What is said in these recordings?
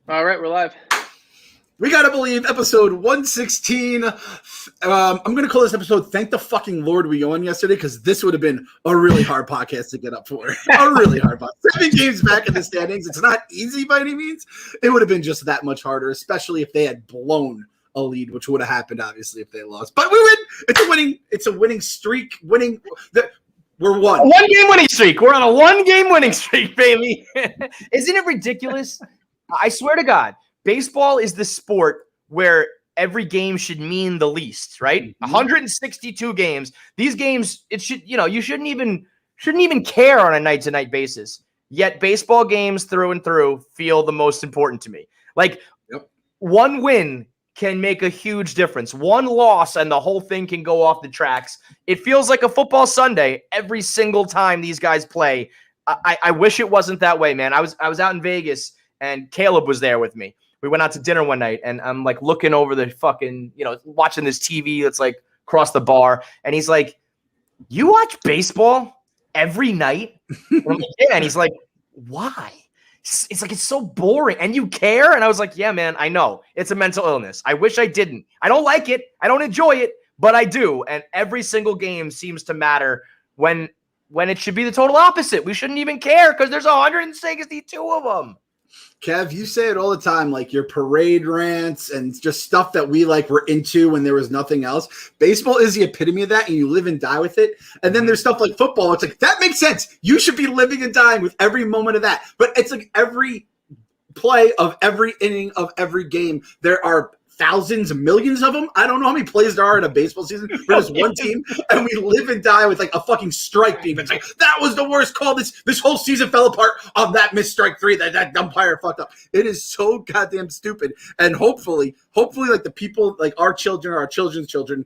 All right, we're live. We gotta believe episode 116. I'm gonna call this episode "Thank the fucking Lord we won yesterday," because this would have been a really hard podcast to get up for. A really hard podcast. 7 games back in the standings. It's not easy by any means. It would have been just that much harder, especially if they had blown a lead, which would have happened obviously if they lost. But we win. It's a winning streak. We're one. A 1 game winning streak. We're on a 1 game winning streak, baby. Isn't it ridiculous? I swear to God, baseball is the sport where every game should mean the least, right? Mm-hmm. 162 games. These games, you shouldn't even care on a night-to-night basis. Yet baseball games through and through feel the most important to me. Like, one win can make a huge difference. One loss and the whole thing can go off the tracks. It feels like a football Sunday every single time these guys play. I wish it wasn't that way, man. I was out in Vegas and Caleb was there with me. We went out to dinner one night and I'm like looking over the fucking, watching this TV that's like across the bar. And he's like, "You watch baseball every night?" And I'm like, "Yeah." And he's like, "Why?" It's like, it's so boring and you care. And I was like, "Yeah, man, I know it's a mental illness. I wish I didn't. I don't like it. I don't enjoy it, but I do." And every single game seems to matter when it should be the total opposite. We shouldn't even care because there's 162 of them. Kev, you say it all the time, like your parade rants and just stuff that we were into when there was nothing else. Baseball is the epitome of that, and you live and die with it. And then there's stuff like football. It's like, that makes sense. You should be living and dying with every moment of that. But it's like every play of every inning of every game, there are thousands, millions of them. I don't know how many plays there are in a baseball season for this one team, and we live and die with a fucking strike beam. It's like, that was the worst call. This whole season fell apart on that missed strike 3 that umpire fucked up. It is so goddamn stupid. And hopefully, the people, our children, our children's children,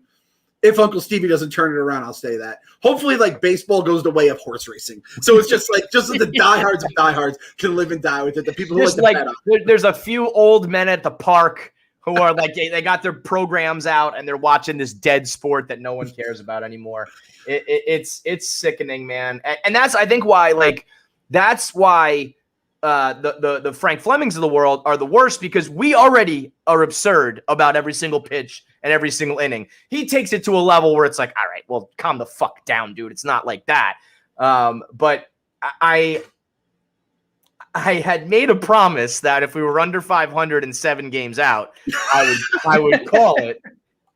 if Uncle Stevie doesn't turn it around, I'll say that. Hopefully, baseball goes the way of horse racing. So it's just the diehards of diehards can live and die with it. The people who there's a few old men at the park who are they got their programs out and they're watching this dead sport that no one cares about anymore. It's sickening, man. And that's, I think, why that's why the Frank Flemings of the world are the worst, because we already are absurd about every single pitch and every single inning. He takes it to a level where it's like, all right, well, calm the fuck down, dude. It's not like that. But I had made a promise that if we were under 500 and 7 games out, I would call it.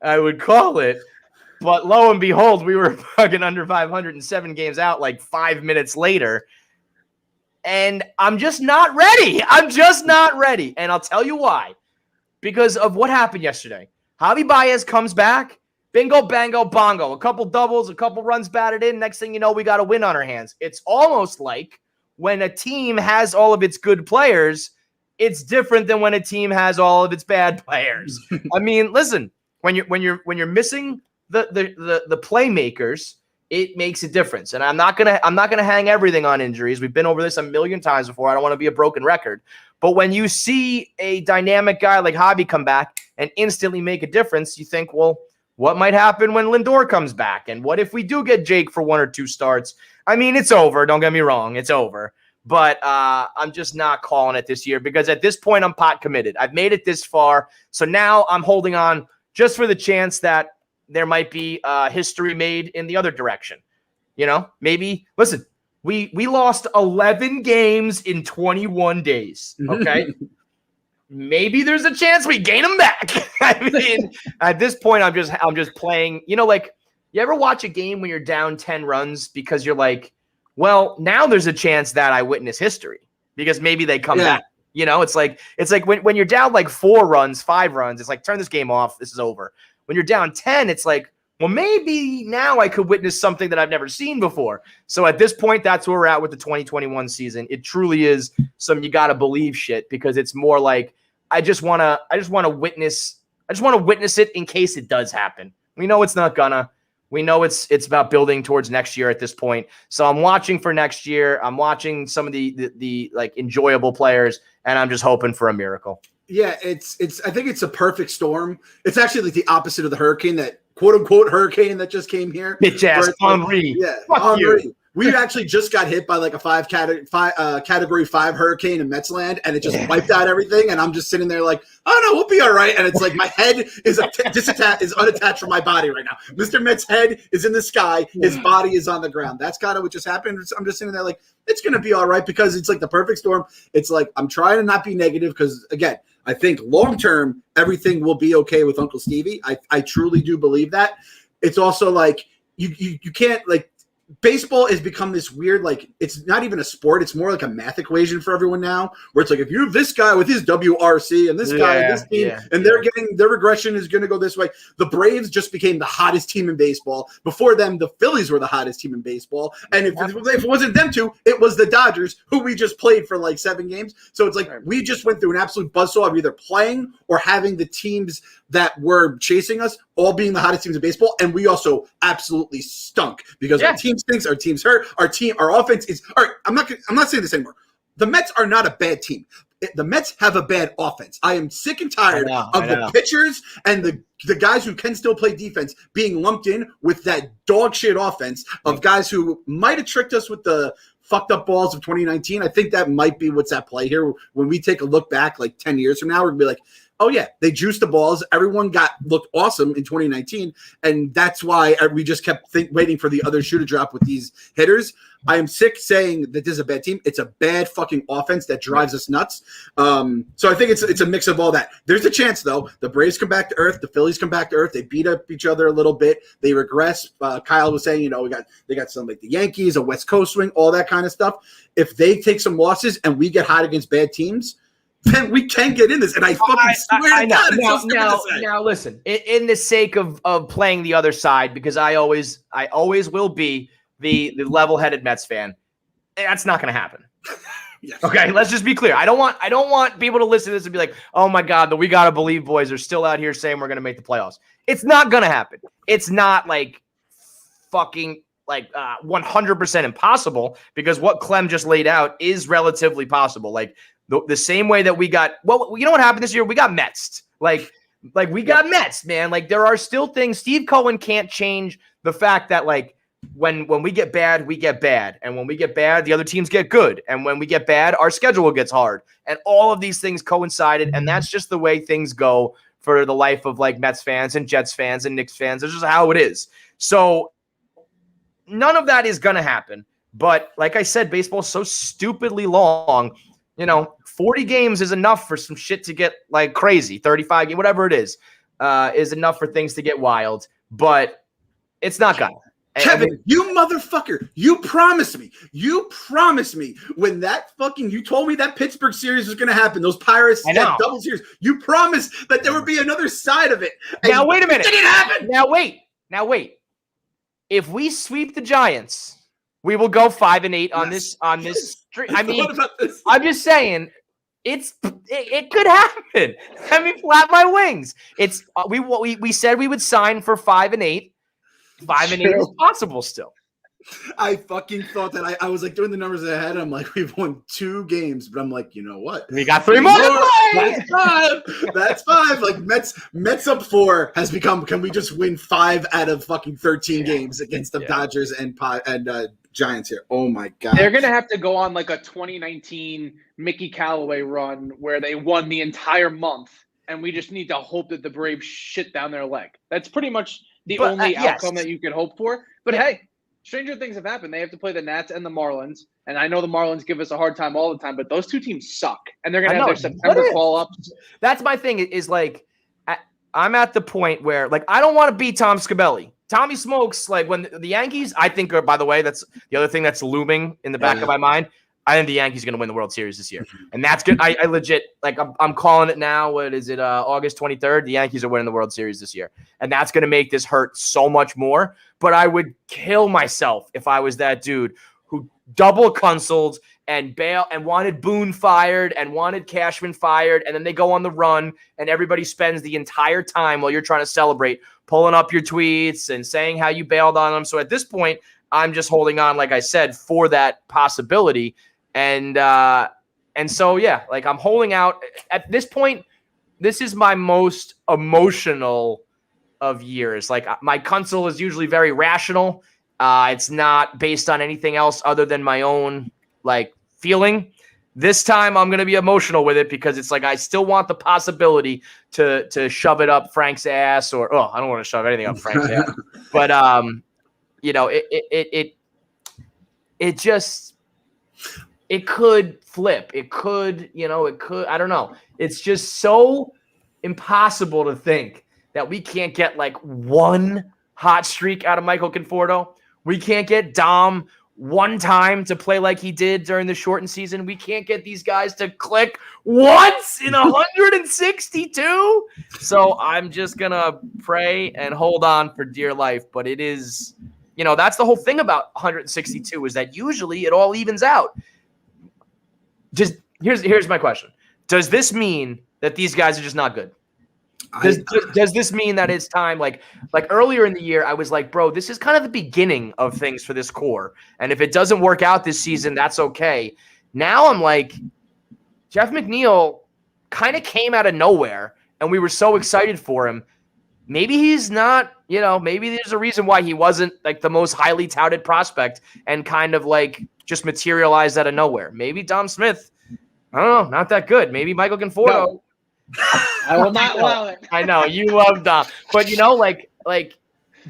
I would call it. But lo and behold, we were fucking under 500 and 7 games out 5 minutes later. And I'm just not ready. I'm just not ready. And I'll tell you why. Because of what happened yesterday. Javi Baez comes back. Bingo, bango, bongo. A couple doubles, a couple runs batted in. Next thing you know, we got a win on our hands. It's almost like when a team has all of its good players, it's different than when a team has all of its bad players. I mean, listen, when you're missing the playmakers, it makes a difference. And I'm not gonna hang everything on injuries. We've been over this a million times before. I don't want to be a broken record. But when you see a dynamic guy like Javi come back and instantly make a difference, you think, well, what might happen when Lindor comes back? And what if we do get Jake for 1 or 2 starts? I mean, it's over. Don't get me wrong. It's over. But I'm just not calling it this year because at this point, I'm pot committed. I've made it this far. So now I'm holding on just for the chance that there might be history made in the other direction. Maybe, listen, we lost 11 games in 21 days. Okay. Maybe there's a chance we gain them back. I mean, at this point, I'm just playing, you ever watch a game when you're down 10 runs because you're like, well, now there's a chance that I witness history because maybe they come back. It's like when you're down 4 runs, 5 runs, it's like, turn this game off. This is over. When you're down 10, it's like, well, maybe now I could witness something that I've never seen before. So at this point, that's where we're at with the 2021 season. It truly is some you got to believe shit because it's more like, I just want to witness it in case it does happen. We know it's not gonna. We know it's about building towards next year at this point. So I'm watching for next year. I'm watching some of the enjoyable players, and I'm just hoping for a miracle. Yeah, it's. I think it's a perfect storm. It's actually the opposite of the hurricane, that quote unquote hurricane that just came here. Bitch ass Henri. Yeah, Henri. We actually just got hit by like a category 5 hurricane in Mets land, and it just wiped out everything. And I'm just sitting there like, oh no, we'll be all right. And it's like my head is unattached from my body right now. Mr. Mets' head is in the sky, his body is on the ground. That's kind of what just happened. I'm just sitting there like, it's gonna be all right, because it's like the perfect storm. It's like I'm trying to not be negative, because again, I think long term everything will be okay with Uncle Stevie. I truly do believe that. It's also like you can't, like, baseball has become this weird, like, it's not even a sport. It's more like a math equation for everyone now, where it's like, if you have this guy with his WRC and this guy and this team, and they're getting, their regression is going to go this way. The Braves just became the hottest team in baseball. Before them, the Phillies were the hottest team in baseball. And if it wasn't them two, it was the Dodgers, who we just played for like 7 games. So it's like we just went through an absolute buzzsaw of either playing or having the teams that were chasing us all being the hottest teams in baseball. And we also absolutely stunk, because our team stinks, our team's hurt, our offense is all right. I'm not saying this anymore. The Mets are not a bad team. The Mets have a bad offense. I am sick and tired of the pitchers and the guys who can still play defense being lumped in with that dog shit offense of guys who might have tricked us with the fucked up balls of 2019. I think that might be what's at play here. When we take a look back like 10 years from now, we're gonna be like, oh yeah, they juiced the balls. Everyone looked awesome in 2019, and that's why we just kept waiting for the other shoe to drop with these hitters. I am sick saying that this is a bad team. It's a bad fucking offense that drives us nuts. So I think it's a mix of all that. There's a chance though. The Braves come back to earth. The Phillies come back to earth. They beat up each other a little bit. They regress. Kyle was saying, they got some like the Yankees, a West Coast swing, all that kind of stuff. If they take some losses and we get hot against bad teams, then we can get in this. And I fucking swear to God, it's so stupid to say. Now listen, in the sake of playing the other side, because I always will be the level-headed Mets fan, that's not going to happen. Yes. Okay, let's just be clear. I don't want people to listen to this and be like, oh my God, the We Gotta Believe boys are still out here saying we're going to make the playoffs. It's not going to happen. It's not like fucking like 100% impossible, because what Clem just laid out is relatively possible. Like the same way that we got, well, you know what happened this year? We got Mets. Like we got Mets, man. Like there are still things. Steve Cohen can't change the fact that like when we get bad, we get bad. And when we get bad, the other teams get good. And when we get bad, our schedule gets hard. And all of these things coincided. And that's just the way things go for the life of like Mets fans and Jets fans and Knicks fans. It's just how it is. So none of that is going to happen. But like I said, baseball is so stupidly long. 40 games is enough for some shit to get like crazy. 35 games, whatever it is enough for things to get wild. But it's not gonna. Kevin, you motherfucker, you promised me when that fucking, you told me that Pittsburgh series was going to happen, those Pirates, that double series, you promised that there would be another side of it. Now, wait a minute. It didn't happen. Now, wait. If we sweep the Giants, we will go 5-8 on this streak. I mean, I'm just saying, it could happen. Let me flap my wings. It's we said we would sign for 5-8. 5-8 is possible still. I fucking thought that I was like doing the numbers in my head. I'm like, we've won 2 games, but I'm like, you know what? We got 3 more. That's 5. That's 5. Like Mets up 4 has become. Can we just win 5 out of fucking 13 games against the Dodgers and Giants here? Oh my God. They're gonna have to go on like a 2019 Mickey Callaway run where they won the entire month, and we just need to hope that the Braves shit down their leg. That's pretty much the only outcome that you could hope for. But hey, stranger things have happened. They have to play the Nats and the Marlins. And I know the Marlins give us a hard time all the time, but those 2 teams suck. And they're going to have their September call-ups. That's my thing is like, I'm at the point where, like, I don't want to be Tom Scabelli. Tommy Smokes, like, when the Yankees, I think, by the way, that's the other thing that's looming in the back of my mind. I think the Yankees are going to win the World Series this year. And that's good. I legit, like, I'm calling it now. What is it? August 23rd. The Yankees are winning the World Series this year. And that's going to make this hurt so much more. But I would kill myself if I was that dude who double consoled and bail and wanted Boone fired and wanted Cashman fired. And then they go on the run and everybody spends the entire time while you're trying to celebrate, pulling up your tweets and saying how you bailed on them. So at this point, I'm just holding on, like I said, for that possibility. And so, yeah, like I'm holding out at this point. This is my most emotional of years. Like my console is usually very rational. It's not based on anything else other than my own like feeling. This time I'm going to be emotional with it because it's like I still want the possibility to shove it up Frank's ass or I don't want to shove anything up Frank's ass. But it could flip. It could, I don't know. It's just so impossible to think that we can't get like one hot streak out of Michael Conforto. We can't get Dom one time to play like he did during the shortened season. We can't get these guys to click once in 162. So I'm just going to pray and hold on for dear life. But it is, that's the whole thing about 162 is that usually it all evens out. Just here's my question. Does this mean that these guys are just not good? Does this mean that it's time? Like earlier in the year, I was like, bro, this is kind of the beginning of things for this core. And if it doesn't work out this season, that's okay. Now I'm like, Jeff McNeil kind of came out of nowhere, and we were so excited for him. Maybe he's not, maybe there's a reason why he wasn't like the most highly touted prospect and kind of like just materialized out of nowhere. Maybe Dom Smith, I don't know, not that good. Maybe Michael Conforto. No. I will not allow it. I know you love Dom, but like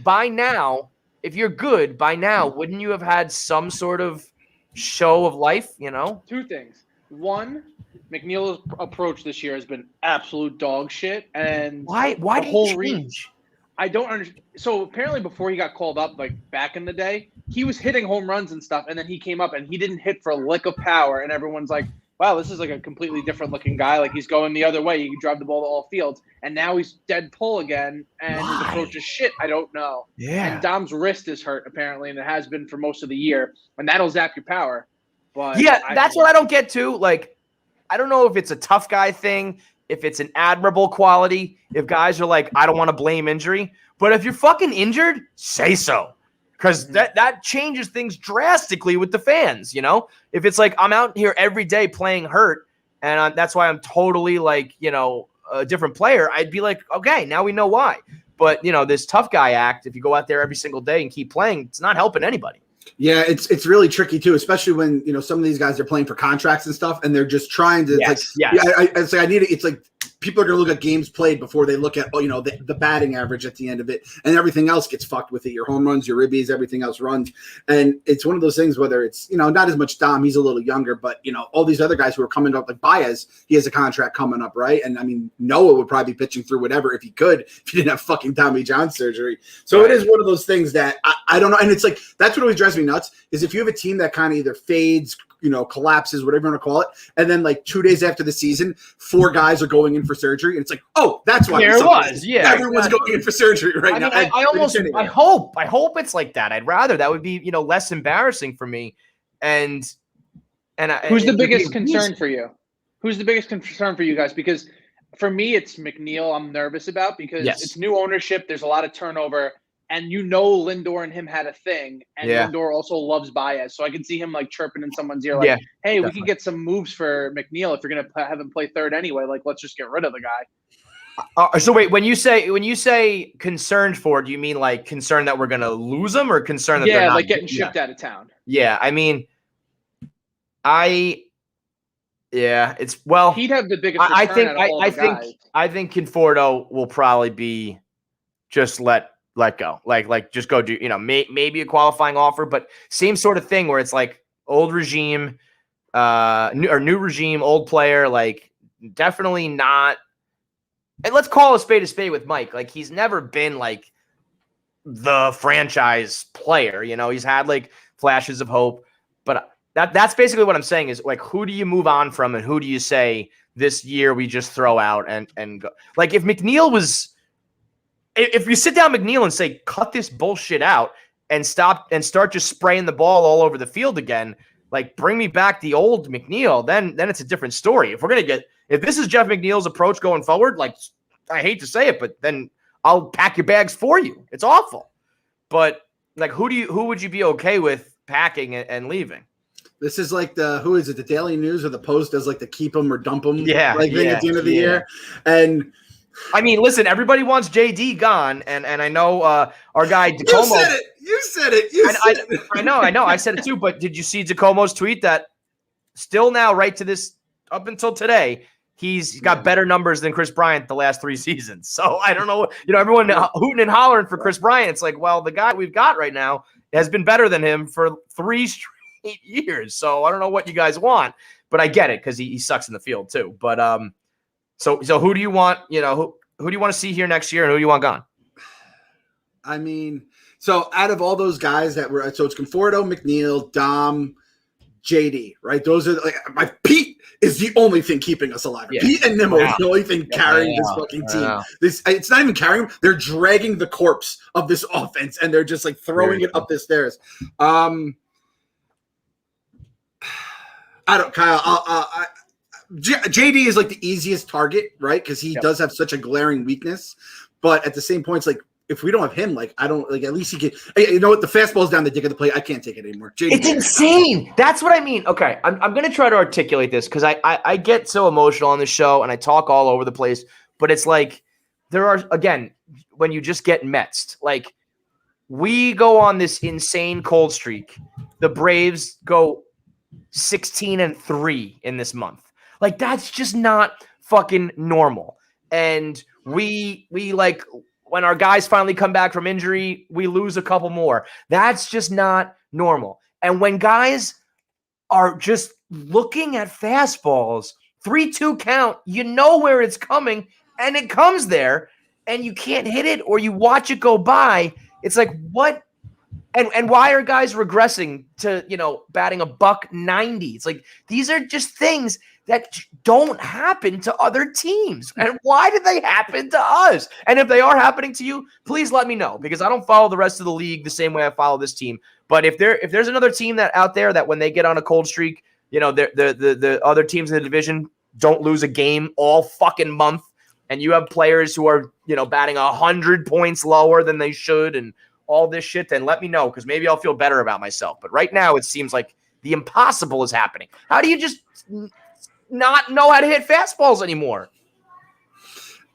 by now, if you're good by now, wouldn't you have had some sort of show of life? Two things. One, McNeil's approach this year has been absolute dog shit, and why did he change? I don't understand. So apparently, before he got called up, like back in the day, he was hitting home runs and stuff, and then he came up and he didn't hit for a lick of power, and everyone's like, wow, this is like a completely different looking guy. Like he's going the other way. You can drive the ball to all fields. And now he's dead pull again. And his approach is shit. I don't know. Yeah. And Dom's wrist is hurt apparently. And it has been for most of the year. And that'll zap your power. But yeah, that's what I don't get to. Like, I don't know if it's a tough guy thing, if it's an admirable quality, if guys are like, I don't want to blame injury. But if you're fucking injured, say so. Because that changes things drastically with the fans, If it's like I'm out here every day playing hurt, and that's why I'm totally like, a different player, I'd be like, okay, now we know why. But, this tough guy act, if you go out there every single day and keep playing, it's not helping anybody. Yeah, it's really tricky too, especially when some of these guys are playing for contracts and stuff, and they're just trying to. It's like people are going to look at games played before they look at the batting average at the end of it, and everything else gets fucked with it. Your home runs, your ribbies, everything else runs, and it's one of those things. Whether it's not as much Dom, he's a little younger, but all these other guys who are coming up like Baez, he has a contract coming up, right? And I mean Noah would probably be pitching through whatever if he didn't have fucking Tommy John surgery. So It is one of those things that I don't know, and it's like that's what always drives me nuts is if you have a team that kind of either fades, collapses, whatever you want to call it, and then like 2 days after the season, 4 guys are going in for surgery, and it's like, oh, that's why there was, yeah, everyone's going in for surgery right now. I hope it's like that. I'd rather that would be less embarrassing for me. And who's the biggest concern for you? Who's the biggest concern for you guys? Because for me, it's McNeil. I'm nervous about because it's new ownership. There's a lot of turnover. And Lindor and him had a thing, and Lindor also loves Baez, so I can see him like chirping in someone's ear, like, "Hey, definitely. We can get some moves for McNeil if you're gonna have him play third anyway. Like, let's just get rid of the guy." So wait, when you say concerned for, do you mean like concerned that we're gonna lose him, or concerned that they're not like getting shipped out of town? Yeah, I mean, it's he'd have the biggest. I think Conforto will probably be just let go, like just go do, maybe a qualifying offer, but same sort of thing where it's like old regime, new regime, old player, like definitely not. And let's call a spade with Mike. Like he's never been like the franchise player, he's had like flashes of hope, but that's basically what I'm saying is like, who do you move on from and who do you say this year we just throw out and go? Like if McNeil was, if you sit down McNeil and say, cut this bullshit out and stop and start just spraying the ball all over the field again, like bring me back the old McNeil, then it's a different story. If this is Jeff McNeil's approach going forward, like I hate to say it, but then I'll pack your bags for you. It's awful. But like, who would you be okay with packing and leaving? This is like the Daily News or the Post does like the keep them or dump them thing at the end of the year. And I mean, listen, everybody wants JD gone, and I know our guy DeComo. You said it. I know. I said it too. But did you see DeComo's tweet that still now, right to this, up until today, he's got better numbers than Chris Bryant the last 3 seasons. So I don't know. Everyone hooting and hollering for Chris Bryant. It's like, well, the guy we've got right now has been better than him for 3 straight years. So I don't know what you guys want, but I get it because he sucks in the field too. But so who do you want? Who do you want to see here next year, and who do you want gone? I mean, so out of all those guys that were, so it's Conforto, McNeil, Dom, JD, right? Those are Pete is the only thing keeping us alive. Yeah. Pete and Nimmo is the only thing carrying this fucking team. It's not even carrying them. They're dragging the corpse of this offense, and they're just like throwing it up the stairs. I don't, Kyle. JD is like the easiest target, right? Because he does have such a glaring weakness. But at the same point, it's like, if we don't have him, like, I don't, like, at least he can, you know what, the fastball's down the dick of the plate. I can't take it anymore. It's insane. That's what I mean. Okay, I'm going to try to articulate this because I get so emotional on the show and I talk all over the place. But it's like, there are, again, when you just get Mets'd, like, we go on this insane cold streak. The Braves go 16-3 in this month. Like, that's just not fucking normal. And we like, when our guys finally come back from injury, we lose a couple more. That's just not normal. And when guys are just looking at fastballs, 3-2 count, you know where it's coming, and it comes there, and you can't hit it, or you watch it go by. It's like, what? And why are guys regressing to, batting $190? It's like, these are just things that don't happen to other teams. And why did they happen to us? And if they are happening to you, please let me know, because I don't follow the rest of the league the same way I follow this team. But if there's another team that out there that when they get on a cold streak, the other teams in the division don't lose a game all fucking month, and you have players who are, batting 100 points lower than they should and all this shit, then let me know, because maybe I'll feel better about myself. But right now it seems like the impossible is happening. How do you just not know how to hit fastballs anymore?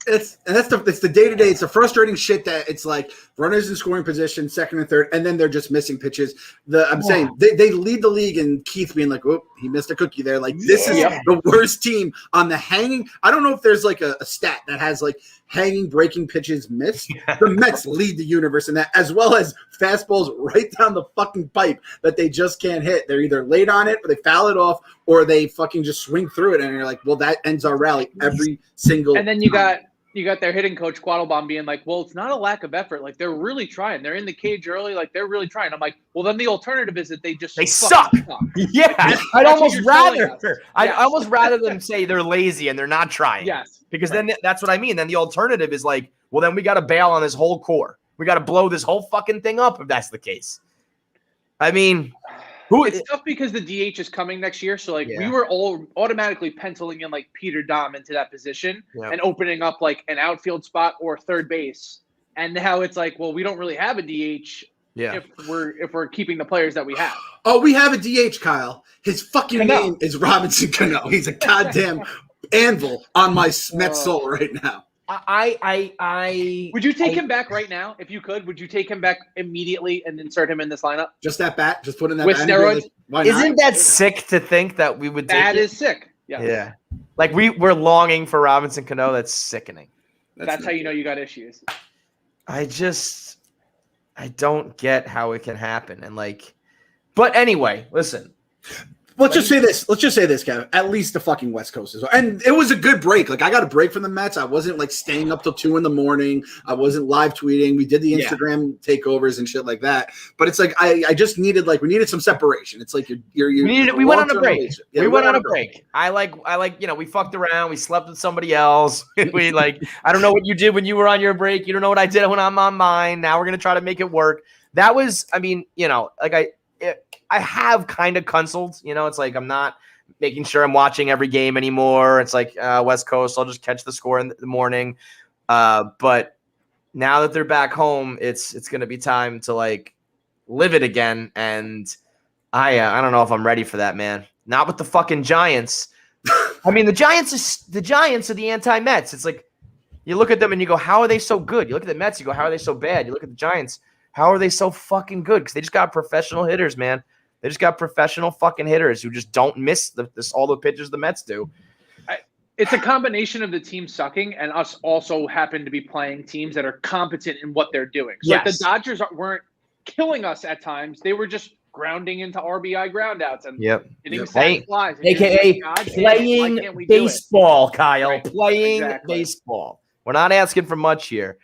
It's the day-to-day. It's the frustrating shit that it's like runners in scoring position, second and third, and then they're just missing pitches. I'm saying they lead the league in Keith being like, "Whoop, he missed a cookie there." Like, this is the worst team on the hanging. I don't know if there's like a stat that has like hanging breaking pitches missed. The Mets lead the universe in that, as well as fastballs right down the fucking pipe that they just can't hit. They're either late on it, or they foul it off, or they fucking just swing through it, and you're like, well, that ends our rally every single And then you got their hitting coach, Quattlebaum, being like, well, it's not a lack of effort. Like, they're really trying. They're in the cage early. Like, they're really trying. I'm like, well, then the alternative is that they suck. Yeah. I'd almost rather them say they're lazy and they're not trying. Yes. Because then that's what I mean. Then the alternative is like, well, then we got to bail on this whole core. We got to blow this whole fucking thing up if that's the case. I mean, it's tough because the DH is coming next year. So, we were all automatically penciling in, like, Peter Dom into that position and opening up, like, an outfield spot or third base. And now it's like, well, we don't really have a DH if we're keeping the players that we have. Oh, we have a DH, Kyle. His fucking name is Robinson Cano. He's a goddamn anvil on my Mets soul right now. Would you take him back right now if you could? Would you take him back immediately and insert him in this lineup? Just that bat? Just put in that with bat steroids? Why Isn't that sick to think that we would take That is sick. Yeah. Like, we're longing for Robinson Cano. That's sickening. That's how you know you got issues. I don't get how it can happen. And but anyway, listen. Let's just say this, Kevin. At least the fucking West Coast is, and it was a good break. Like, I got a break from the Mets. I wasn't like staying up till 2 a.m. I wasn't live tweeting. We did the Instagram takeovers and shit like that. But it's like I just needed we needed some separation. It's like we went on a break. Yeah, we went on a break. I like we fucked around. We slept with somebody else. We I don't know what you did when you were on your break. You don't know what I did when I'm on mine. Now we're gonna try to make it work. That was, I have kind of canceled, it's like I'm not making sure I'm watching every game anymore. It's like West Coast, I'll just catch the score in the morning. But now that they're back home, it's going to be time to live it again. And I don't know if I'm ready for that, man. Not with the fucking Giants. I mean, the Giants are the anti-Mets. It's like, You look at them and you go, how are they so good? You look at the Mets, you go, how are they so bad? You look at the Giants, how are they so fucking good? Because they just got professional hitters, man. They just got professional fucking hitters who just don't miss all the pitches the Mets do. It's a combination of the team sucking and us also happen to be playing teams that are competent in what they're doing. So like the Dodgers weren't killing us at times. They were just grounding into RBI groundouts and hitting sac flies. AKA playing baseball, Kyle. Right. Playing baseball. We're not asking for much here.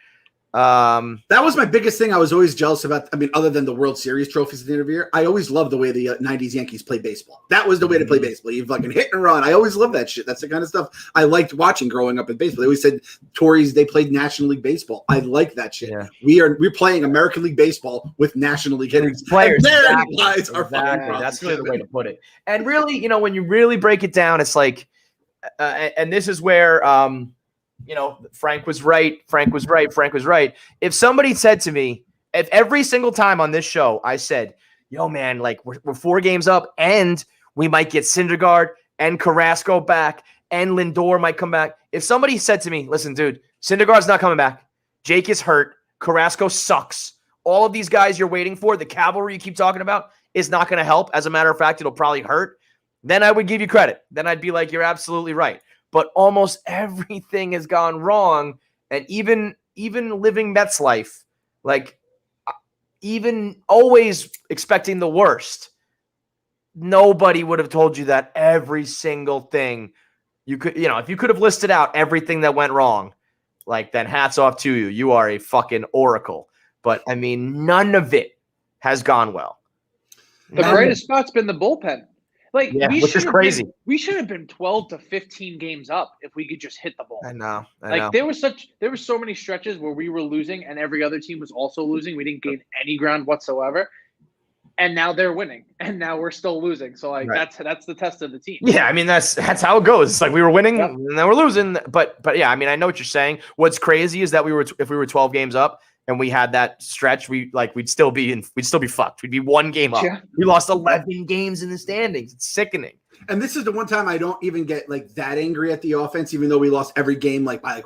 That was my biggest thing I was always jealous about. I mean, other than the World Series trophies at the end of the year, I always loved the way the 90s Yankees played baseball. That was the way to play baseball. You fucking hit and run. I always loved that shit. That's the kind of stuff I liked watching growing up in baseball. They always said Tories, they played National League Baseball. I like that shit. Yeah. We're playing American League Baseball with National League hitters. Players. Exactly. That's really the way to put it. And really, you know, when you really break it down, it's like, and this is where, you know, Frank was right. If somebody said to me, if every single time on this show I said, yo, man, like we're 4 games up and we might get Syndergaard and Carrasco back and Lindor might come back. If somebody said to me, listen, dude, Syndergaard's not coming back. Jake is hurt. Carrasco sucks. All of these guys you're waiting for, the cavalry you keep talking about, is not going to help. As a matter of fact, it'll probably hurt. Then I would give you credit. Then I'd be like, you're absolutely right. But almost everything has gone wrong. And even living Mets life, like even always expecting the worst, nobody would have told you that every single thing you could, you know, if you could have listed out everything that went wrong, like then hats off to you. You are a fucking oracle. But I mean, none of it has gone well. The brightest spot's been the bullpen. Like, which is crazy. We should have been 12 to 15 games up if we could just hit the ball. I know. There were so many stretches where we were losing and every other team was also losing. We didn't gain any ground whatsoever. And now they're winning. And now we're still losing. So like that's the test of the team. Yeah, I mean that's how it goes. It's like we were winning and then we're losing. But yeah, I mean, I know what you're saying. What's crazy is that if we were 12 games up and we had that stretch, we'd still be fucked. We'd be 1 game up. Yeah. We lost 11 games in the standings. It's sickening. And this is the one time I don't even get like that angry at the offense, even though we lost every game by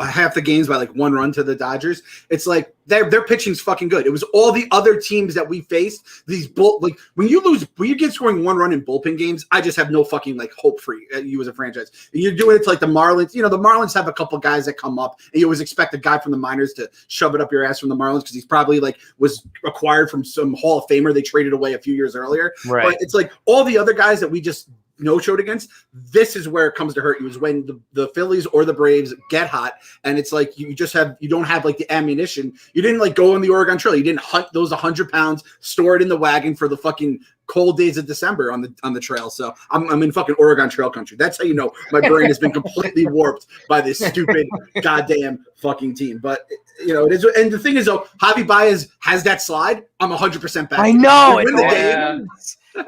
half the games by 1 run to the Dodgers. It's like their pitching's fucking good. It was all the other teams that we faced. When you get scoring 1 run in bullpen games, I just have no fucking hope for you as a franchise. And you're doing it to the Marlins. You know, the Marlins have a couple guys that come up, and you always expect a guy from the minors to shove it up your ass from the Marlins because he's probably was acquired from some Hall of Famer they traded away a few years earlier. Right. But it's all the other guys that we just no-showed against. This is where it comes to hurt you, is when the Phillies or the Braves get hot, and it's you don't have the ammunition. You didn't go on the Oregon Trail. You didn't hunt those 100 pounds, store it in the wagon for the fucking cold days of December on the trail. So I'm in fucking Oregon Trail country. That's how you know my brain has been completely warped by this stupid goddamn fucking team. But it is. And the thing is, though, Javi Baez has that slide. I'm 100% back. I know. Win the game.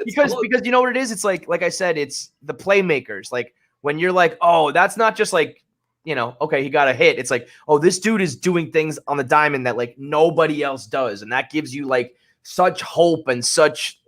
Because you know what it is? It's like I said, it's the playmakers. When you're oh, that's not just okay, he got a hit. It's oh, this dude is doing things on the diamond that nobody else does. And that gives you such hope and such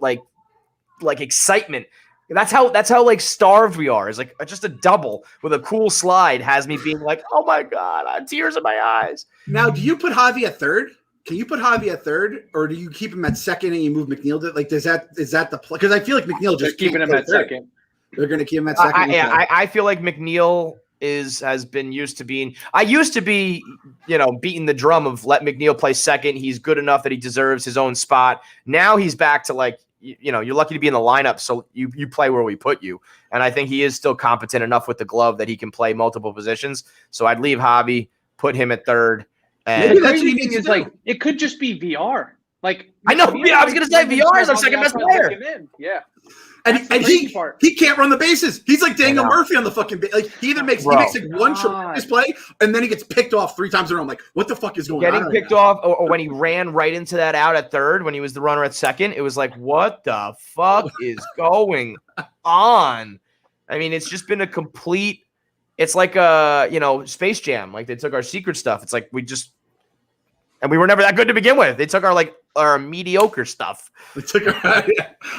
excitement. That's how starved we are. Is just a double with a cool slide has me being oh my God, I have tears in my eyes. Now, do you put Javi at third? Can you put Javi at third, or do you keep him at second and you move McNeil to is that the play? Because I feel like McNeil just keeping him at second. They're going to keep him at second. I feel like McNeil has been used to being. I used to be, beating the drum of let McNeil play second. He's good enough that he deserves his own spot. Now he's back to you're lucky to be in the lineup, so you play where we put you. And I think he is still competent enough with the glove that he can play multiple positions. So I'd leave Javi, put him at third. And the crazy thing is, it could just be VR. I know. Yeah, I was going to say VR is our second best player. Yeah. And he can't run the bases. He's like Daniel Murphy on the fucking he either makes one tremendous play and then he gets picked off 3 times in a row. I'm what the fuck is going on? Getting picked off, or when he ran right into that out at third when he was the runner at second, it was what the fuck is going on? I mean, it's just been a complete. It's Space Jam. They took our secret stuff. It's we were never that good to begin with. They took our are mediocre stuff.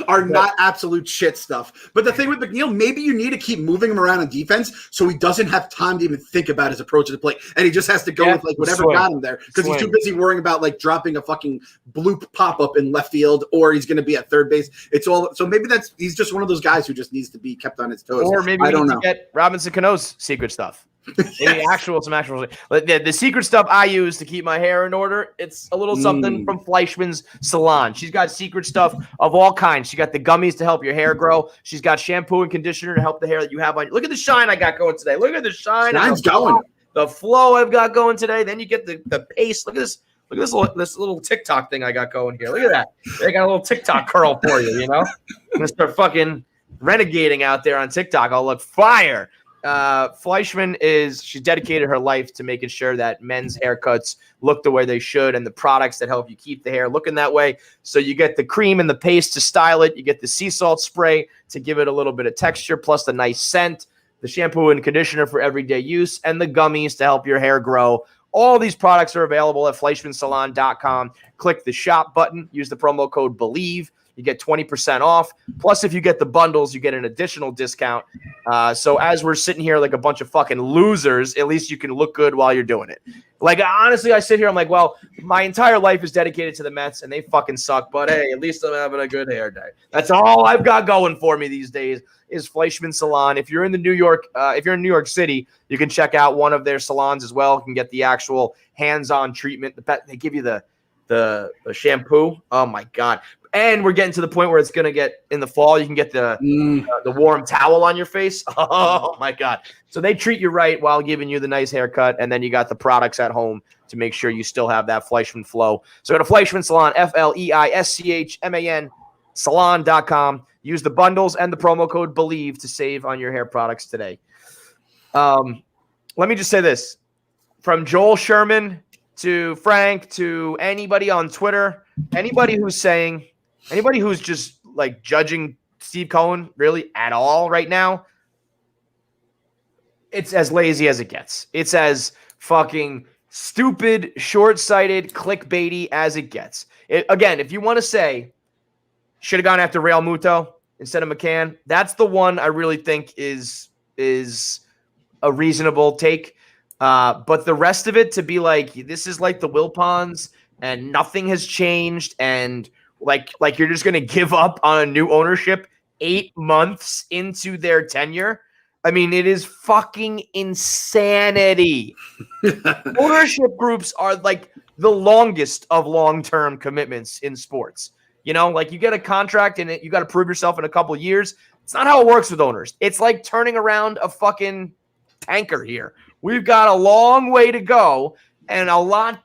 Are not absolute shit stuff. But the thing with McNeil, maybe you need to keep moving him around on defense so he doesn't have time to even think about his approach to the play. And he just has to go with like whatever got him there. Because he's too busy worrying about like dropping a fucking bloop pop-up in left field, or he's going to be at third base. It's all so maybe he's just one of those guys who just needs to be kept on his toes. Or maybe we need to get Robinson Cano's secret stuff. Maybe some actual. The secret stuff I use to keep my hair in order. It's a little something from Fleischman's Salon. She's got secret stuff of all kinds. She got the gummies to help your hair grow. She's got shampoo and conditioner to help the hair that you have on. Look at the shine I got going today. Look at the shine. Shine's going. The flow I've got going today. Then you get the paste. Look at this. Look at this little TikTok thing I got going here. Look at that. They got a little TikTok curl for you. You know, I'm gonna start fucking renegading out there on TikTok. I'll look fire. Fleischman she's dedicated her life to making sure that men's haircuts look the way they should, and the products that help you keep the hair looking that way. So you get the cream and the paste to style it. You get the sea salt spray to give it a little bit of texture, plus the nice scent, the shampoo and conditioner for everyday use, and the gummies to help your hair grow. All these products are available at FleischmanSalon.com. Click the shop button. Use the promo code BELIEVE. You get 20% off. Plus, if you get the bundles, you get an additional discount. So as we're sitting here like a bunch of fucking losers, at least you can look good while you're doing it. Like, honestly, I sit here, I'm like, well, my entire life is dedicated to the Mets, and they fucking suck. But, hey, at least I'm having a good hair day. That's all I've got going for me these days is Fleischman Salon. If you're in New York City, you can check out one of their salons as well. You can get the actual hands-on treatment. They give you the shampoo. Oh, my God. And we're getting to the point where it's going to get in the fall. You can get the warm towel on your face. Oh, my God. So they treat you right while giving you the nice haircut. And then you got the products at home to make sure you still have that Fleischman flow. So go to Fleischman Salon, FleischMan, salon.com. Use the bundles and the promo code BELIEVE to save on your hair products today. Let me just say this. From Joel Sherman to Frank to anybody on Twitter, anybody who's just like judging Steve Cohen really at all right now, it's as lazy as it gets. It's as fucking stupid, short-sighted, clickbaity as it gets. Again, if you want to say should have gone after Real Muto instead of McCann, that's the one I really think is a reasonable take. But the rest of it to be like, this is like the Wilpons and nothing has changed and like you're just going to give up on a new ownership 8 months into their tenure. I mean, it is fucking insanity. Ownership groups are like the longest of long-term commitments in sports. You know, like you get a contract and you got to prove yourself in a couple of years. It's not how it works with owners. It's like turning around a fucking tanker here. We've got a long way to go and a lot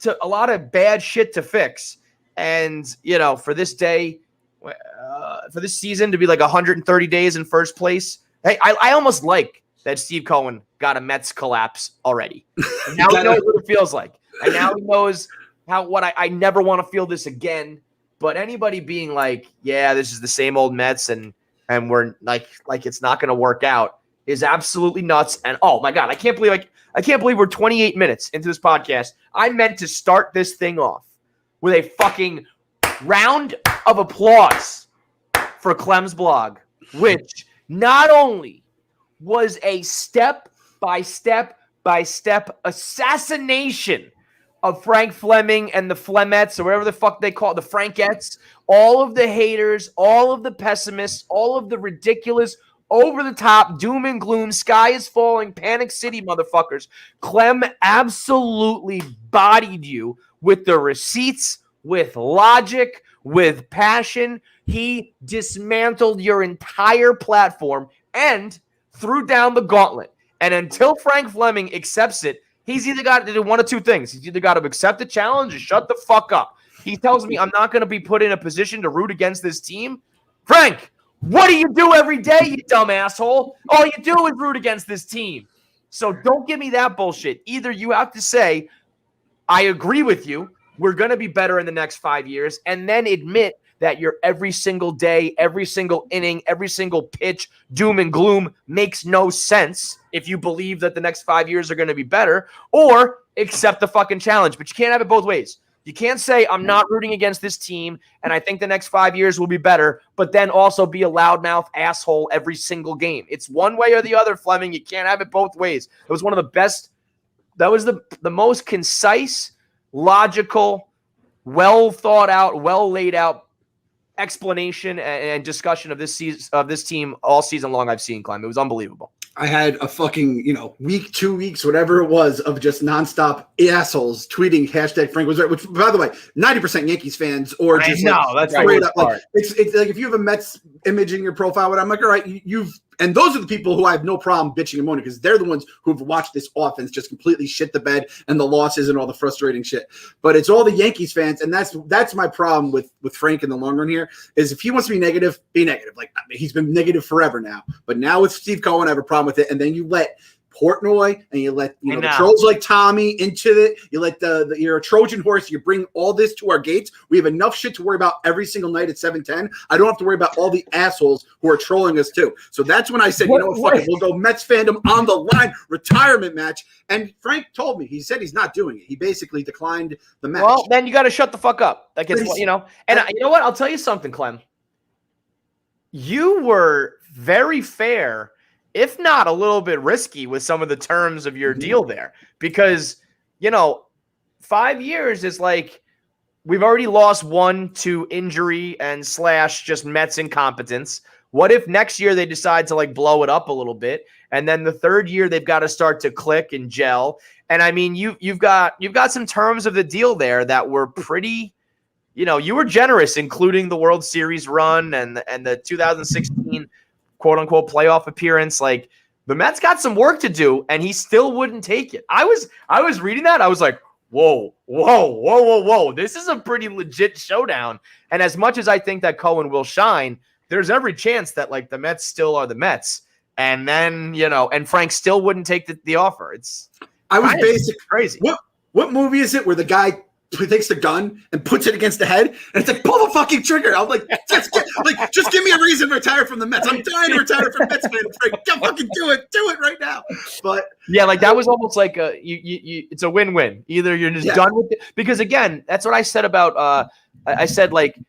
of bad shit to fix. And, you know, for this day, for this season to be like 130 days in first place, hey, I almost like that Steve Cohen got a Mets collapse already. And now he knows what it feels like. And now he knows I never want to feel this again. But anybody being like, yeah, this is the same old Mets and we're like it's not going to work out is absolutely nuts. And oh my God, I can't believe we're 28 minutes into this podcast. I meant to start this thing off with a fucking round of applause for Clem's blog, which not only was a step-by-step assassination of Frank Fleming and the Flemettes, or whatever the fuck they call it, the Frankettes, all of the haters, all of the pessimists, all of the ridiculous, over-the-top, doom and gloom, sky is falling, panic city motherfuckers. Clem absolutely bodied you with the receipts, with logic, with passion. He dismantled your entire platform and threw down the gauntlet. And until Frank Fleming accepts it, he's either got to do one of two things. He's either got to accept the challenge or shut the fuck up. He tells me I'm not going to be put in a position to root against this team. Frank, what do you do every day, you dumb asshole? All you do is root against this team. So don't give me that bullshit. Either you have to say, I agree with you, we're going to be better in the next 5 years, and then admit that your every single day, every single inning, every single pitch, doom and gloom makes no sense if you believe that the next 5 years are going to be better, or accept the fucking challenge. But you can't have it both ways. You can't say I'm not rooting against this team and I think the next 5 years will be better, but then also be a loudmouth asshole every single game. It's one way or the other, Fleming. You can't have it both ways. It was one of the best. That was the most concise, logical, well thought out, well laid out explanation and discussion of this team all season long I've seen, Clem. It was unbelievable. I had a fucking, week, 2 weeks, whatever it was, of just nonstop assholes tweeting hashtag Frank was right, which, by the way, 90% Yankees fans or just that's straight up. Like, it's like if you have a Mets image in your profile, I'm like, all right, and those are the people who I have no problem bitching and moaning because they're the ones who've watched this offense just completely shit the bed and the losses and all the frustrating shit. But it's all the Yankees fans, and that's my problem with Frank in the long run here, is if he wants to be negative, be negative. Like, he's been negative forever now. But now with Steve Cohen, I have a problem with it. And then you let Portnoy and you let the trolls like Tommy into it. You let you're a Trojan horse. You bring all this to our gates. We have enough shit to worry about every single night at 7:10. I don't have to worry about all the assholes who are trolling us too. So that's when I said, fuck it, we'll go Mets fandom on the line, retirement match. And Frank told me, he said he's not doing it. He basically declined the match. Well, then you got to shut the fuck up. Like, it's, And you know what? I'll tell you something, Clem. You were very fair, if not a little bit risky with some of the terms of your deal there, because, 5 years is like, we've already lost one to injury and / just Mets incompetence. What if next year they decide to blow it up a little bit? And then the third year they've got to start to click and gel. And I mean, you've got some terms of the deal there that were pretty, you were generous, including the World Series run and the 2016 quote unquote playoff appearance. Like, the Mets got some work to do, and he still wouldn't take it. I was reading that. I was like, whoa. This is a pretty legit showdown. And as much as I think that Cohen will shine, there's every chance that the Mets still are the Mets. And then, and Frank still wouldn't take the offer. I was basically crazy. What movie is it where the guy takes the gun and puts it against the head, and it's like, pull the fucking trigger? I'm like, just give me a reason to retire from the Mets. I'm dying to retire from Mets, man. Fucking do it right now. But yeah, that was almost like it's a win-win. Either you're just done with it, because again, that's what I said about. I said that's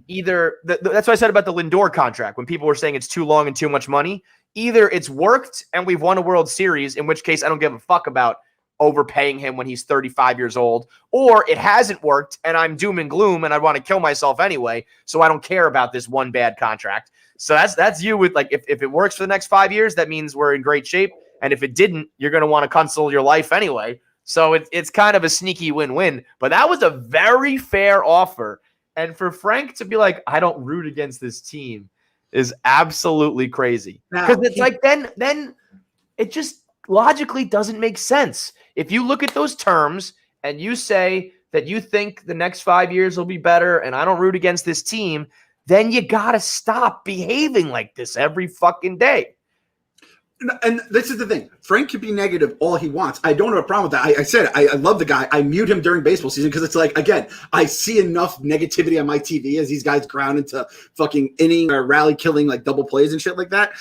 what I said about the Lindor contract when people were saying it's too long and too much money. Either it's worked and we've won a World Series, in which case I don't give a fuck about overpaying him when he's 35 years old, or it hasn't worked and I'm doom and gloom and I want to kill myself anyway, so I don't care about this one bad contract. So that's you with if it works for the next 5 years, that means we're in great shape, and if it didn't, you're going to want to cancel your life anyway. So it's kind of a sneaky win-win, but that was a very fair offer. And for Frank to be like, I don't root against this team, is absolutely crazy, because it's then it just logically doesn't make sense. If you look at those terms and you say that you think the next 5 years will be better and I don't root against this team, then you got to stop behaving like this every fucking day. And this is the thing. Frank can be negative all he wants. I don't have a problem with that. I said I love the guy. I mute him during baseball season because it's again, I see enough negativity on my TV as these guys ground into fucking inning or rally killing double plays and shit like that.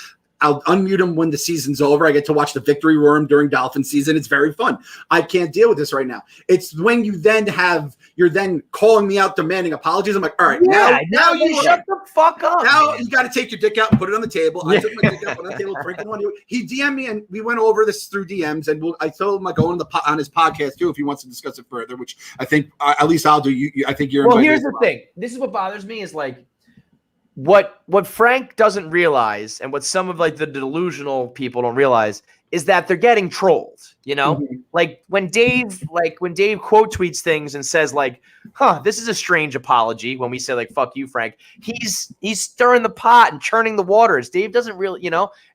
I'll unmute him when the season's over. I get to watch the victory roar during Dolphin season. It's very fun. I can't deal with this right now. It's when you're then calling me out, demanding apologies. I'm like, all right, now you shut the fuck up. Now you got to take your dick out and put it on the table. I took my dick out, put it on the table. Frank didn't want to do it. He DM'd me, and we went over this through DMs. And I told him I go on his podcast too if he wants to discuss it further, which I think at least I'll do. I think you're. Well, here's the thing. This is what bothers me is what Frank doesn't realize, and what some of the delusional people don't realize, is that they're getting trolled. When Dave quote tweets things and says this is a strange apology, when we say fuck you, Frank, he's stirring the pot and churning the waters. Dave doesn't really,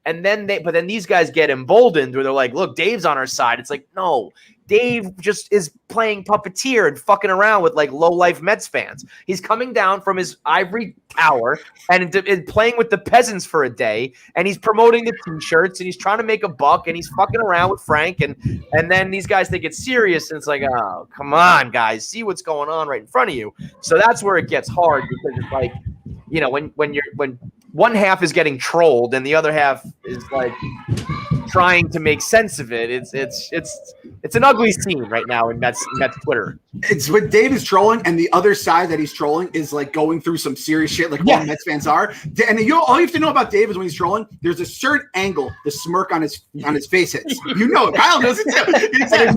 and then then these guys get emboldened where they're like, look, Dave's on our side. It's no, Dave just is playing puppeteer and fucking around with low-life Mets fans. He's coming down from his ivory tower and playing with the peasants for a day, and he's promoting the T-shirts, and he's trying to make a buck, and he's fucking around with Frank, and then these guys think it's serious, and it's oh, come on, guys, see what's going on right in front of you. So that's where it gets hard, because it's when one half is getting trolled and the other half is trying to make sense of it. It's an ugly scene right now in Mets Twitter. It's what Dave is trolling, and the other side that he's trolling is like going through some serious shit, like all Mets fans are. And all you have to know about Dave is when he's trolling, there's a certain angle the smirk on his face hits. You know it. Kyle knows it too. And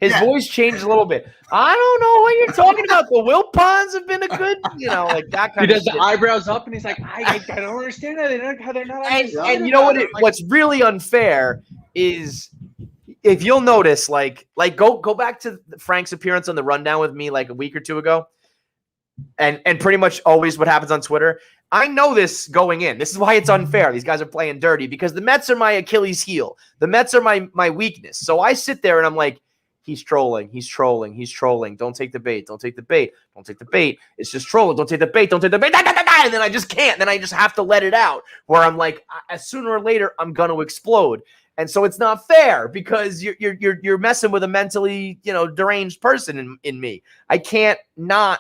his voice changed a little bit. I don't know what you're talking about. The Wilpons have been a good, like that kind of shit. He does the eyebrows up, and he's like, I don't understand how they're not. And you know what? What's really unfair is, if you'll notice, like go back to Frank's appearance on the Rundown with me like a week or two ago, and pretty much always what happens on Twitter. I know this going in. This is why it's unfair. These guys are playing dirty because the Mets are my Achilles heel. The Mets are my weakness. So I sit there and I'm like, he's trolling. He's trolling. He's trolling. Don't take the bait. Don't take the bait. Don't take the bait. It's just trolling. Don't take the bait. Don't take the bait. And then I just can't. Then I just have to let it out where I'm like, sooner or later, I'm going to explode. And so it's not fair because you're messing with a mentally, deranged person in me. I can't bite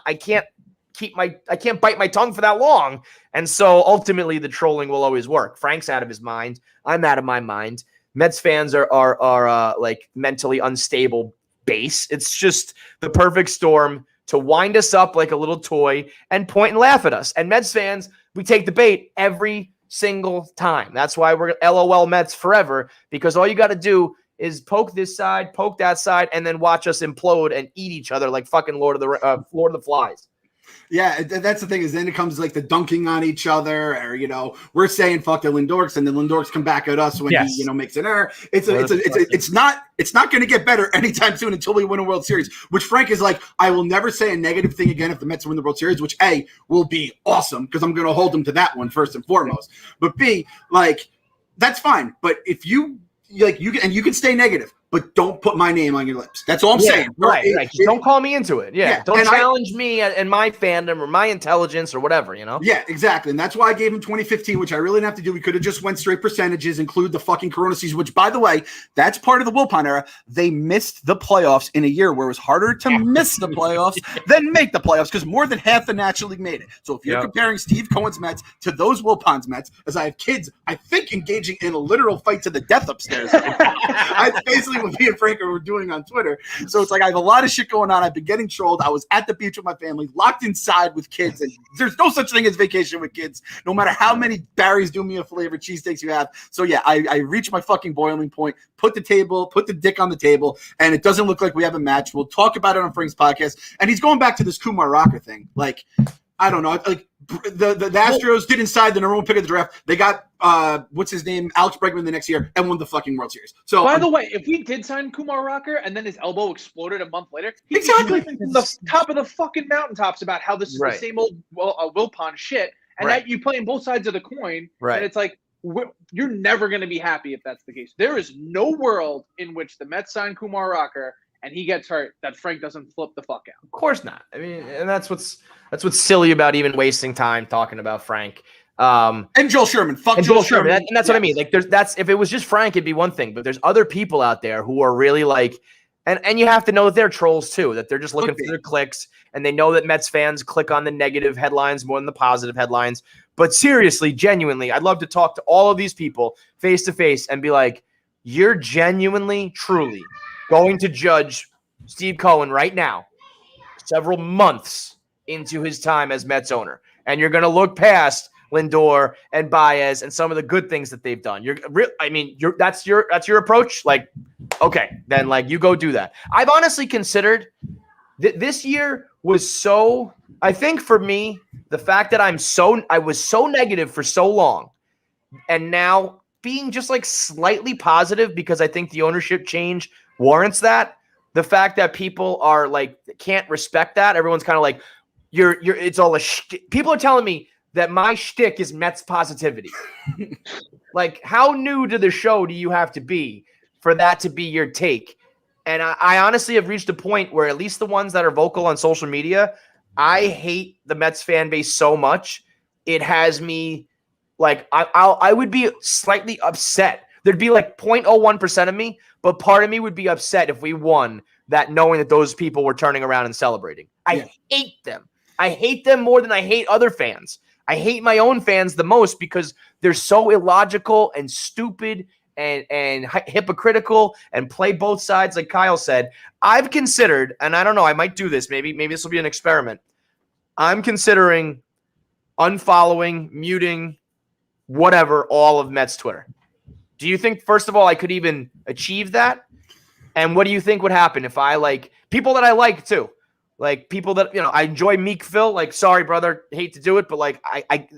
my tongue for that long. And so ultimately the trolling will always work. Frank's out of his mind. I'm out of my mind. Mets fans are like mentally unstable base. It's just the perfect storm to wind us up like a little toy and point and laugh at us. And Mets fans, we take the bait every single time. That's why we're LOL Mets forever, because all you got to do is poke this side, poke that side, and then watch us implode and eat each other like fucking Lord of the Flies. Yeah, that's the thing, is then it comes like the dunking on each other, or we're saying fuck the Lindorks, and then Lindorks come back at us when he makes an error. It's not going to get better anytime soon until we win a World Series. Which Frank is like, I will never say a negative thing again if the Mets win the World Series. Which A, will be awesome because I'm going to hold them to that one first and foremost. But B, like, that's fine. But if you you can stay negative, but don't put my name on your lips. That's all I'm saying. Right. Don't call me into it. Yeah. Don't challenge me and my fandom or my intelligence or whatever, Yeah, exactly. And that's why I gave him 2015, which I really didn't have to do. We could have just went straight percentages, include the fucking Corona season, which, by the way, that's part of the Wilpon era. They missed the playoffs in a year where it was harder to miss the playoffs than make the playoffs because more than half the National League made it. So if you're comparing Steve Cohen's Mets to those Wilpon's Mets, as I have kids, I think, engaging in a literal fight to the death upstairs. That's basically what me and Frank were doing on Twitter. So it's like I have a lot of shit going on. I've been getting trolled. I was at the beach with my family, locked inside with kids, and there's no such thing as vacation with kids, no matter how many Barry's do me a flavor cheesesteaks you have. So yeah, I reached my fucking boiling point, put the dick on the table, and it doesn't look like we have a match. We'll talk about it on Frank's podcast. And he's going back to this Kumar Rocker thing. Like, I don't know. Like the Astros did inside the number one pick of the draft. They got what's his name, Alex Bregman, the next year, and won the fucking World Series. So by the way, if we did sign Kumar Rocker and then his elbow exploded a month later, he's exactly from the top of the fucking mountaintops about how this is the same old Wilpon shit, and that you playing both sides of the coin. Right. And it's like, you're never going to be happy if that's the case. There is no world in which the Mets sign Kumar Rocker and he gets hurt that Frank doesn't flip the fuck out. Of course not. I mean, and that's what's silly about even wasting time talking about Frank. And Joel Sherman. Fuck Joel Sherman. And that's what I mean. Like, if it was just Frank, it'd be one thing. But there's other people out there who are really like, and you have to know that they're trolls too. That they're just looking for their clicks, and they know that Mets fans click on the negative headlines more than the positive headlines. But seriously, genuinely, I'd love to talk to all of these people face to face and be like, you're genuinely, truly going to judge Steve Cohen right now, several months into his time as Mets owner, and you're going to look past Lindor and Baez and some of the good things that they've done. That's your approach. Like, okay, then like you go do that. I've honestly considered this year was so. I think for me, the fact that I was so negative for so long, and now being just like slightly positive because I think the ownership change warrants that. The fact that people are like can't respect that. Everyone's kind of like it's all a people are telling me that my shtick is Mets positivity. Like, how new to the show do you have to be for that to be your take? And I honestly have reached a point where at least the ones that are vocal on social media, I hate the Mets fan base so much. It has me like I would be slightly upset. There'd be like 0.01% of me, but part of me would be upset if we won that, knowing that those people were turning around and celebrating. I hate them. I hate them more than I hate other fans. I hate my own fans the most because they're so illogical and stupid hypocritical and play both sides, like Kyle said, I've considered, and I don't know, I might do this. Maybe this will be an experiment. I'm considering unfollowing, muting, whatever, all of Mets Twitter. Do you think, first of all, I could even achieve that? And what do you think would happen if I like people that I like too? Like people that, I enjoy Meek Phil. Like, sorry, brother, hate to do it, but like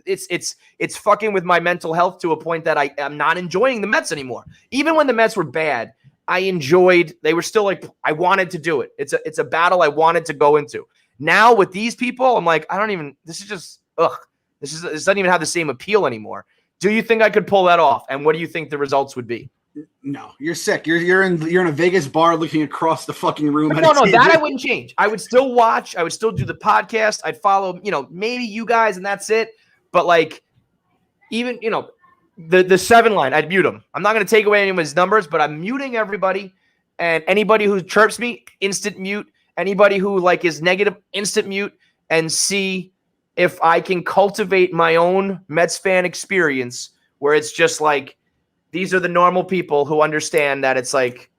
it's fucking with my mental health to a point that I'm not enjoying the Mets anymore. Even when the Mets were bad, they were still like, I wanted to do it. It's a battle I wanted to go into. Now with these people, I'm like, this doesn't even have the same appeal anymore. Do you think I could pull that off? And what do you think the results would be? No, you're sick. You're in a Vegas bar looking across the fucking room. No, that I wouldn't change. I would still watch. I would still do the podcast. I'd follow, maybe you guys, and that's it. But like, even the 7 line, I'd mute them. I'm not going to take away anyone's numbers, but I'm muting everybody, and anybody who chirps me, instant mute. Anybody who like is negative, instant mute, and see if I can cultivate my own Mets fan experience where it's just like, these are the normal people who understand that it's like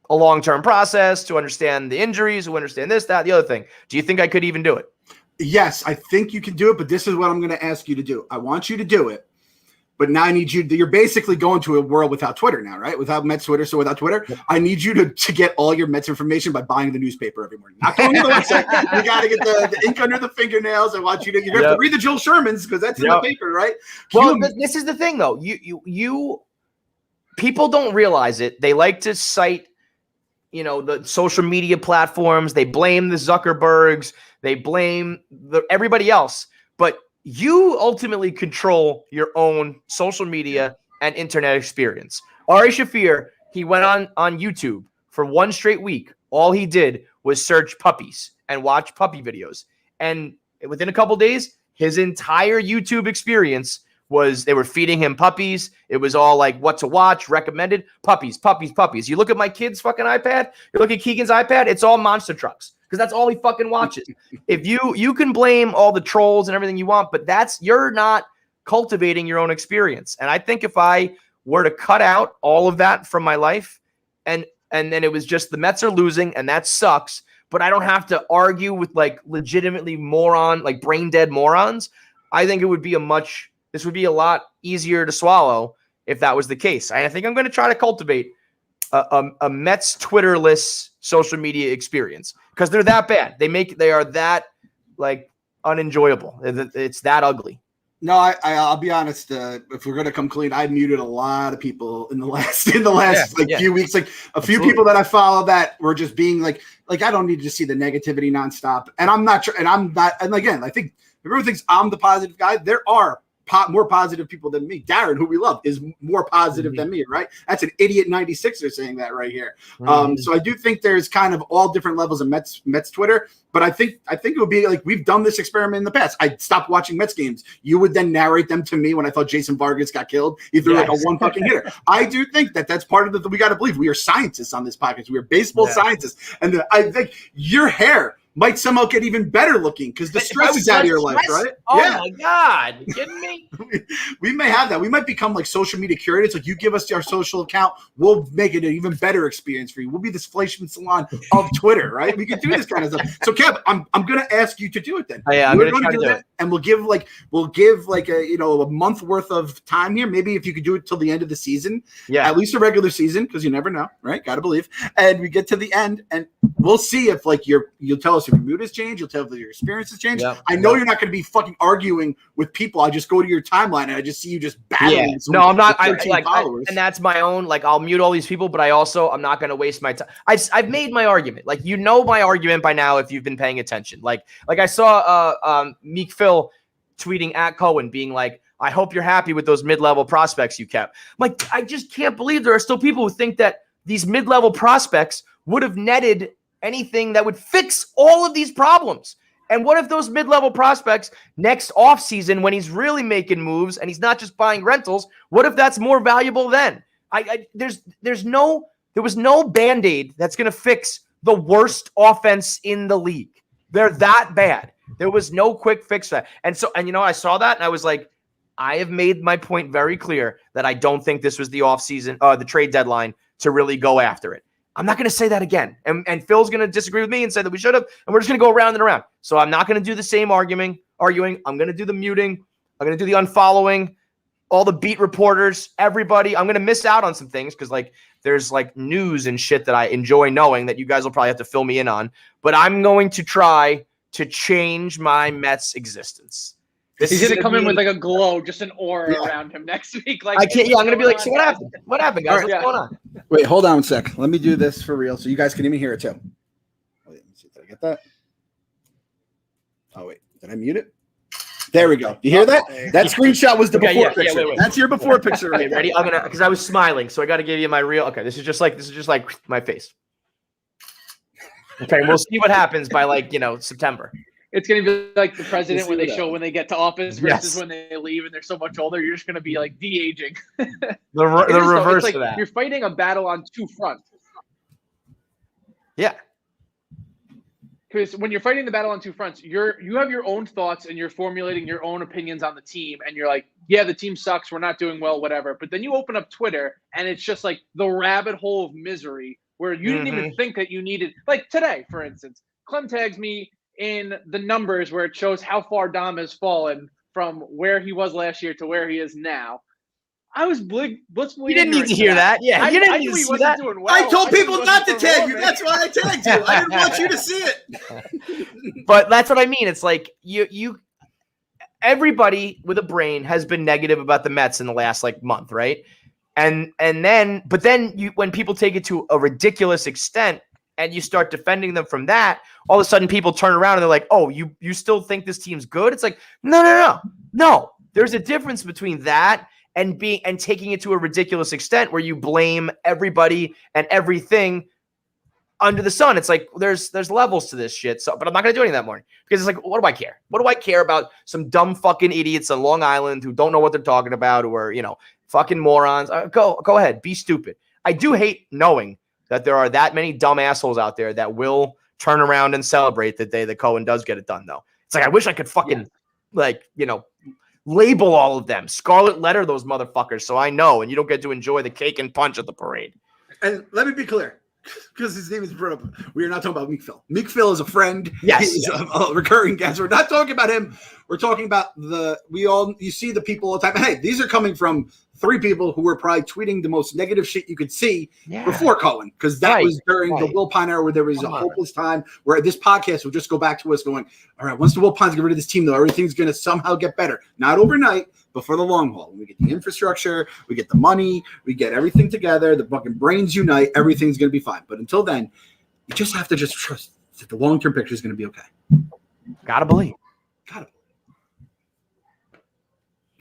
a long-term process, to understand the injuries, who understand this, that, the other thing. Do you think I could even do it? Yes, I think you can do it, but this is what I'm going to ask you to do. I want you to do it, but now I need you you're basically going to a world without Twitter now, right? Without Mets Twitter, so without Twitter, I need you to get all your Mets information by buying the newspaper every morning. Not going to the website. You got to get the ink under the fingernails. I want you to have to read the Joel Shermans because that's in the paper, right? This is the thing, though. You people don't realize it. They like to cite, the social media platforms. They blame the Zuckerbergs. They blame everybody else. But you ultimately control your own social media and internet experience. Ari Shaffir, he went on YouTube for one straight week. All he did was search puppies and watch puppy videos. And within a couple days, his entire YouTube experience was they were feeding him puppies. It was all like what to watch, recommended, puppies, puppies, puppies. You look at my kid's fucking iPad, you look at Keegan's iPad, it's all monster trucks because that's all he fucking watches. If you can blame all the trolls and everything you want, but you're not cultivating your own experience. And I think if I were to cut out all of that from my life and then it was just the Mets are losing and that sucks, but I don't have to argue with like legitimately like brain dead morons, I think this would be a lot easier to swallow if that was the case. I think I'm going to try to cultivate a Mets Twitterless social media experience because they're that bad. They are that like unenjoyable. It's that ugly. No, I'll be honest. If we're gonna come clean, I muted a lot of people in the last few weeks. Like a few people that I follow that were just being like I don't need to see the negativity nonstop. And I'm not. And again, I think everyone thinks I'm the positive guy. There are more positive people than me. Darren, who we love, is more positive than me, right? That's an idiot 96er saying that right here. So I do think there's kind of all different levels of Mets Twitter, but I think it would be like we've done this experiment in the past. I stopped watching Mets games. You would then narrate them to me when I thought Jason Vargas got killed. You threw like a one fucking hitter. I do think that's part of we got to believe we are scientists on this podcast. We are baseball scientists, and I think your hair might somehow get even better looking because the stress is out of your life, right? Oh my God. You kidding me? We may have that. We might become like social media curators. Like you give us our social account, we'll make it an even better experience for you. We'll be the Fleischman Salon of Twitter, right? We can do this kind of stuff. So Kev, I'm going to ask you to do it then. Oh, yeah, we're going to do that. And we'll give a month worth of time here. Maybe if you could do it till the end of the season, at least a regular season, because you never know, right? Got to believe. And we get to the end and we'll see if like you'll tell us if your mood has changed. You'll tell us if your experience has changed. Yep. I know you're not going to be fucking arguing with people. I just go to your timeline and I just see you just battling. No, I'm not. And that's my own. Like I'll mute all these people, but I'm not going to waste my time. I've made my argument. Like my argument by now if you've been paying attention. Like I saw Meek Phil tweeting at Cohen being like, I hope you're happy with those mid-level prospects you kept. Like I just can't believe there are still people who think that these mid-level prospects would have netted anything that would fix all of these problems. And what if those mid-level prospects next offseason, when he's really making moves and he's not just buying rentals, what if that's more valuable then? There was no Band-Aid that's going to fix the worst offense in the league. They're that bad. There was no quick fix for that. And I saw that and I was like, I have made my point very clear that I don't think this was the offseason, the trade deadline to really go after it. I'm not going to say that again. And Phil's going to disagree with me and say that we should have, and we're just going to go around and around. So I'm not going to do the same arguing. I'm going to do the muting. I'm going to do the unfollowing, all the beat reporters, everybody. I'm going to miss out on some things because like there's like news and shit that I enjoy knowing that you guys will probably have to fill me in on. But I'm going to try to change my Mets existence. He's going to come in with like a glow, just an aura around him next week. Like I can't. Yeah, I'm going to be like, so what happened? What happened, guys? What's going on? Wait, hold on a sec. Let me do this for real so you guys can even hear it too. Wait, let me see. Did I get that? Oh, wait. Did I mute it? There we go. You hear that? That screenshot was the before picture. Wait. That's your before picture. Right? Ready? I'm gonna because I was smiling, so I got to give you my real. Okay, this is just like my face. Okay, we'll see what happens by September. It's going to be like the president when they get to office versus when they leave and they're so much older. You're just going to be like de-aging. the reverse like of that. You're fighting a battle on two fronts. Yeah. Because when you're fighting the battle on two fronts, you have your own thoughts and you're formulating your own opinions on the team. And you're like, yeah, the team sucks. We're not doing well, whatever. But then you open up Twitter and it's just like the rabbit hole of misery where you didn't even think that you needed. Like today, for instance, Clem tags me in the numbers where it shows how far Dom has fallen from where he was last year to where he is now. I was blitzfully. You didn't need to hear that. Yeah, you didn't need to see that. Well. I told people not to tag you. That's why I tagged you. I didn't want you to see it. But that's what I mean. It's like you. Everybody with a brain has been negative about the Mets in the last month, right? But then when people take it to a ridiculous extent and you start defending them from that, all of a sudden people turn around and they're like, "Oh, you still think this team's good?" It's like, no. There's a difference between that and taking it to a ridiculous extent where you blame everybody and everything under the sun. It's like there's levels to this shit. So, but I'm not gonna do anything that morning because it's like, what do I care? What do I care about some dumb fucking idiots on Long Island who don't know what they're talking about, who are fucking morons? Go ahead, be stupid. I do hate knowing that there are that many dumb assholes out there that will turn around and celebrate the day that Cohen does get it done, though. It's like I wish I could fucking label all of them, scarlet letter those motherfuckers, so I know, and you don't get to enjoy the cake and punch at the parade. And let me be clear, because his name is brought up. We are not talking about Meek Phil. Meek Phil is a friend. Yes, he's a recurring guest. We're not talking about him. We're talking about you see the people all the time. Hey, these are coming from three people who were probably tweeting the most negative shit you could see before Cohen, because that was during the Will Pine era where there was a hopeless time where this podcast will just go back to us going, all right, once the Will Pines get rid of this team, though, everything's going to somehow get better. Not overnight, but for the long haul. When we get the infrastructure, we get the money, we get everything together, the fucking brains unite, everything's going to be fine. But until then, you just have to trust that the long-term picture is going to be okay. Gotta believe.